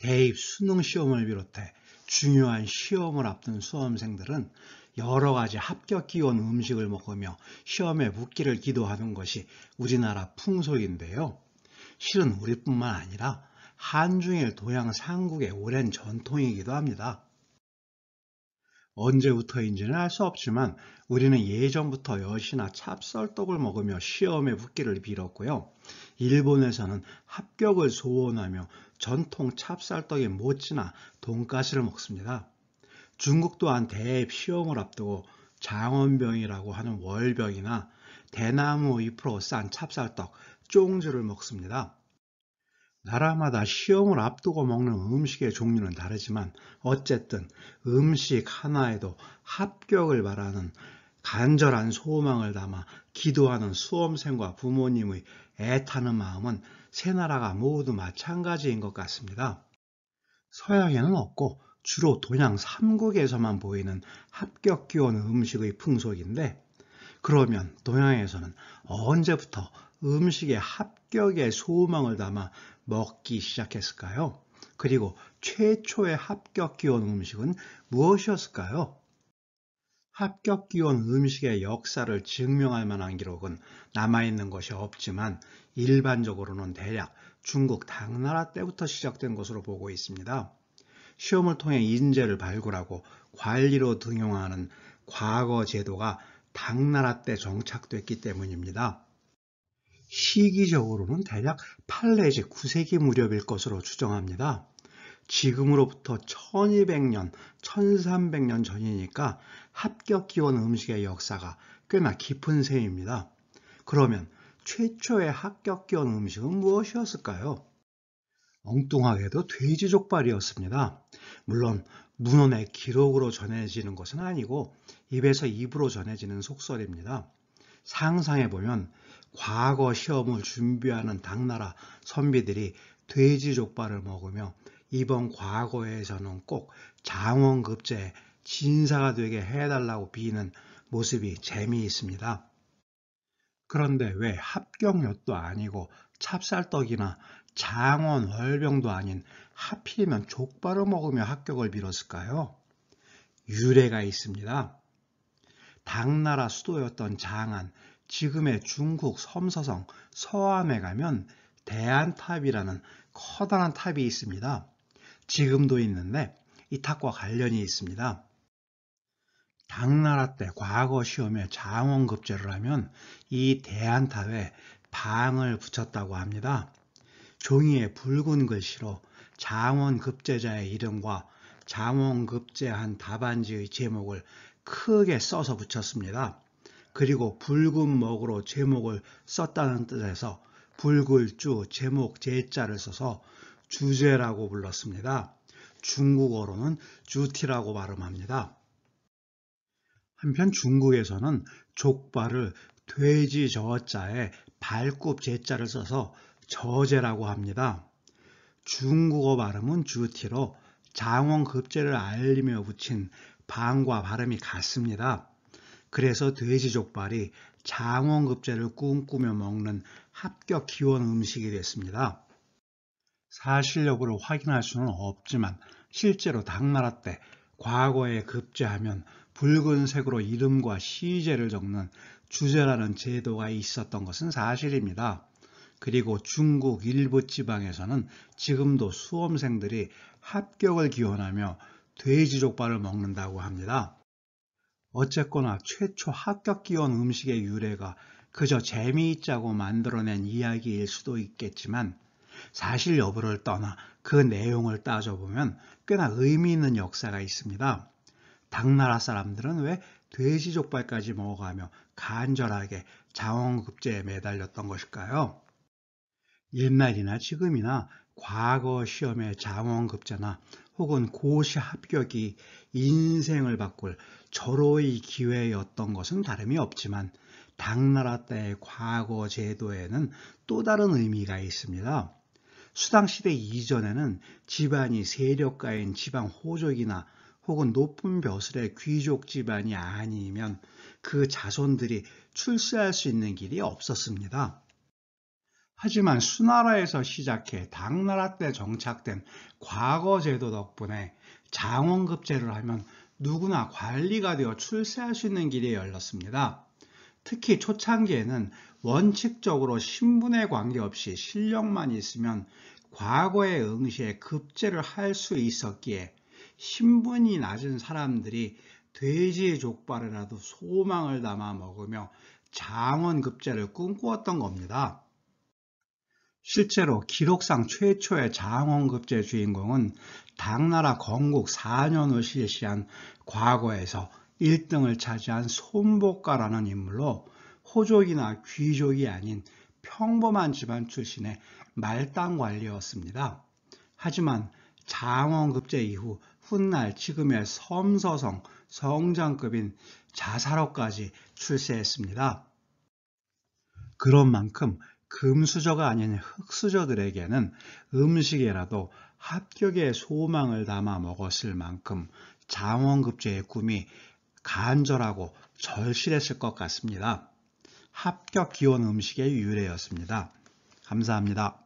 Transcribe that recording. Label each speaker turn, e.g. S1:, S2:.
S1: 대입 수능 시험을 비롯해 중요한 시험을 앞둔 수험생들은 여러 가지 합격 기원 음식을 먹으며 시험에 붙기를 기도하는 것이 우리나라 풍속인데요. 실은 우리뿐만 아니라 한중일 동양 삼국의 오랜 전통이기도 합니다. 언제부터인지는 알 수 없지만 우리는 예전부터 엿이나 찹쌀떡을 먹으며 시험에 붙기를 빌었고요. 일본에서는 합격을 소원하며 전통 찹쌀떡에 못지나 돈가스를 먹습니다. 중국 또한 대입 시험을 앞두고 장원병이라고 하는 월병이나 대나무 잎으로 싼 찹쌀떡, 쫑주를 먹습니다. 나라마다 시험을 앞두고 먹는 음식의 종류는 다르지만 어쨌든 음식 하나에도 합격을 바라는 간절한 소망을 담아 기도하는 수험생과 부모님의 애타는 마음은 세 나라가 모두 마찬가지인 것 같습니다. 서양에는 없고 주로 동양 3국에서만 보이는 합격 기원 음식의 풍속인데, 그러면 동양에서는 언제부터 음식에 합격의 소망을 담아 먹기 시작했을까요? 그리고 최초의 합격 기원 음식은 무엇이었을까요? 합격 기원 음식의 역사를 증명할 만한 기록은 남아있는 것이 없지만 일반적으로는 대략 중국 당나라 때부터 시작된 것으로 보고 있습니다. 시험을 통해 인재를 발굴하고 관리로 등용하는 과거 제도가 당나라 때 정착됐기 때문입니다. 시기적으로는 대략 8 내지 9세기 무렵일 것으로 추정합니다. 지금으로부터 1200년, 1300년 전이니까 합격 기원 음식의 역사가 꽤나 깊은 셈입니다. 그러면 최초의 합격 기원 음식은 무엇이었을까요? 엉뚱하게도 돼지족발이었습니다. 물론 문헌의 기록으로 전해지는 것은 아니고 입에서 입으로 전해지는 속설입니다. 상상해보면 과거 시험을 준비하는 당나라 선비들이 돼지족발을 먹으며 이번 과거에서는 꼭 장원급제에 진사가 되게 해달라고 비는 모습이 재미있습니다. 그런데 왜 합격엿도 아니고 찹쌀떡이나 장원 월병도 아닌 하필이면 족발을 먹으며 합격을 빌었을까요? 유래가 있습니다. 당나라 수도였던 장안, 지금의 중국 섬서성 서안에 가면 대안탑이라는 커다란 탑이 있습니다. 지금도 있는데 이 탑과 관련이 있습니다. 당나라 때 과거 시험에 장원급제를 하면 이 대안탑에 방을 붙였다고 합니다. 종이에 붉은 글씨로 장원급제자의 이름과 장원급제한 답안지의 제목을 크게 써서 붙였습니다. 그리고 붉은 먹으로 제목을 썼다는 뜻에서 붉을주 제목 제자를 써서 주제라고 불렀습니다. 중국어로는 주티라고 발음합니다. 한편 중국에서는 족발을 돼지 저자에 발굽 제자를 써서 저제라고 합니다. 중국어 발음은 주티로 장원급제를 알리며 붙인 방과 발음이 같습니다. 그래서 돼지족발이 장원급제를 꿈꾸며 먹는 합격 기원 음식이 됐습니다. 사실 여부를 확인할 수는 없지만 실제로 당나라 때 과거에 급제하면 붉은색으로 이름과 시제를 적는 주제라는 제도가 있었던 것은 사실입니다. 그리고 중국 일부 지방에서는 지금도 수험생들이 합격을 기원하며 돼지족발을 먹는다고 합니다. 어쨌거나 최초 합격 기원 음식의 유래가 그저 재미있자고 만들어낸 이야기일 수도 있겠지만 사실 여부를 떠나 그 내용을 따져보면 꽤나 의미 있는 역사가 있습니다. 당나라 사람들은 왜 돼지족발까지 먹어가며 간절하게 장원급제에 매달렸던 것일까요? 옛날이나 지금이나 과거 시험의 장원급제나 혹은 고시 합격이 인생을 바꿀 절호의 기회였던 것은 다름이 없지만 당나라 때의 과거 제도에는 또 다른 의미가 있습니다. 수당시대 이전에는 집안이 세력가인 지방 호족이나 혹은 높은 벼슬의 귀족 집안이 아니면 그 자손들이 출세할 수 있는 길이 없었습니다. 하지만 수나라에서 시작해 당나라 때 정착된 과거 제도 덕분에 장원급제를 하면 누구나 관리가 되어 출세할 수 있는 길이 열렸습니다. 특히 초창기에는 원칙적으로 신분에 관계없이 실력만 있으면 과거의 응시에 급제를 할 수 있었기에 신분이 낮은 사람들이 돼지 족발이라도 소망을 담아 먹으며 장원급제를 꿈꾸었던 겁니다. 실제로 기록상 최초의 장원급제 주인공은 당나라 건국 4년 후 실시한 과거에서 1등을 차지한 손복가라는 인물로 호족이나 귀족이 아닌 평범한 집안 출신의 말단 관리였습니다. 하지만 장원급제 이후 훗날 지금의 섬서성 성장급인 자사로까지 출세했습니다. 그런 만큼 금수저가 아닌 흙수저들에게는 음식에라도 합격의 소망을 담아 먹었을 만큼 장원급제의 꿈이 간절하고 절실했을 것 같습니다. 합격 기원 음식의 유래였습니다. 감사합니다.